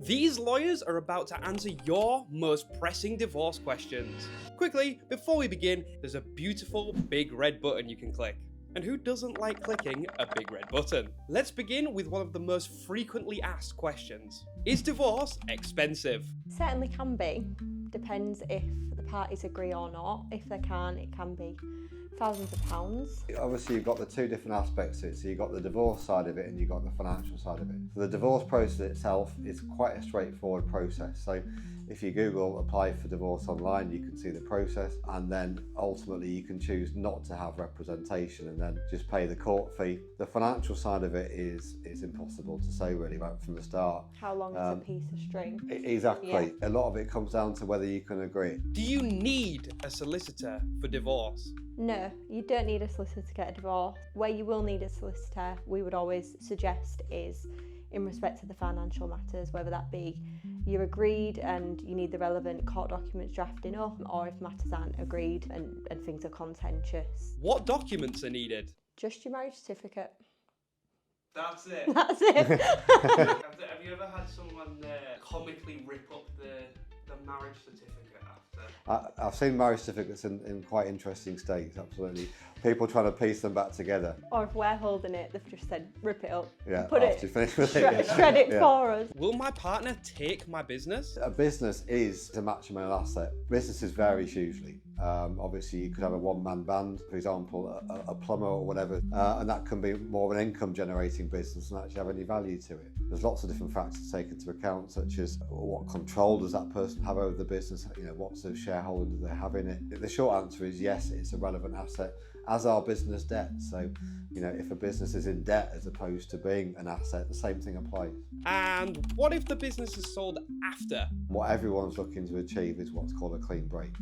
These lawyers are about to answer your most pressing divorce questions. Quickly, before we begin, there's a beautiful big red button you can click. And who doesn't like clicking a big red button? Let's begin with one of the most frequently asked questions. Is divorce expensive? Certainly can be. Depends if the parties agree or not. If they can't, it can be thousands of pounds. Obviously, you've got the two different aspects to it. So you've got the divorce side of it and you've got the financial side of it. So the divorce process itself is quite a straightforward process. So if you Google apply for divorce online, you can see the process, and then ultimately you can choose not to have representation and then just pay the court fee. The financial side of it is impossible to say really right from the start. How long is a piece of string? Exactly. Yeah. A lot of it comes down to whether you can agree. Do you need a solicitor for divorce? No, you don't need a solicitor to get a divorce. Where you will need a solicitor, we would always suggest, is in respect to the financial matters, whether that be you're agreed and you need the relevant court documents drafting up, or if matters aren't agreed and things are contentious. What documents are needed? Just your marriage certificate. That's it. That's it. Have you ever had someone comically rip up the marriage certificate after? I've seen marriage certificates in quite interesting states, absolutely. People trying to piece them back together. Or if we're holding it, they've just said, rip it up. Yeah, put after it, you finish with it. shred it Yeah. for us. Will my partner take my business? A business is a matrimonial asset. Businesses vary hugely. Obviously, you could have a one-man band, for example, a plumber or whatever, and that can be more of an income-generating business and actually have any value to it. There's lots of different factors to take into account, such as what control does that person have over the business, what sort of shareholding do they have in it. The short answer is yes, it's a relevant asset, as are business debt. So, if a business is in debt as opposed to being an asset, the same thing applies. And what if the business is sold after? What everyone's looking to achieve is what's called a clean break.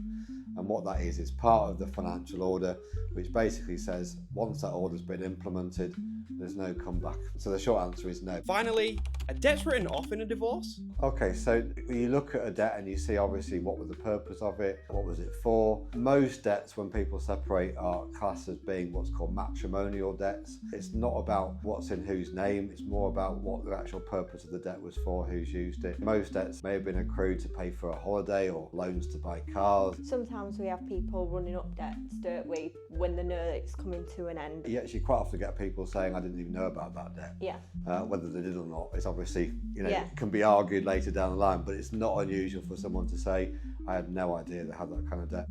And what that is part of the financial order, which basically says once that order's been implemented, there's no comeback. So the short answer is no. Finally, are debts written off in a divorce? Okay, so you look at a debt and you see obviously what was the purpose of it, what was it for. Most debts when people separate are classed as being what's called matrimonial debts. It's not about what's in whose name, it's more about what the actual purpose of the debt was for, who's used it. Most debts may have been accrued to pay for a holiday or loans to buy cars. Sometimes we have people running up debts, don't we, when they know it's coming to an end. You actually quite often get people saying, I didn't even know about that debt. Yeah. Whether they did or not, it's obviously, Yeah. it can be argued later down the line, but it's not unusual for someone to say, I had no idea they had that kind of debt.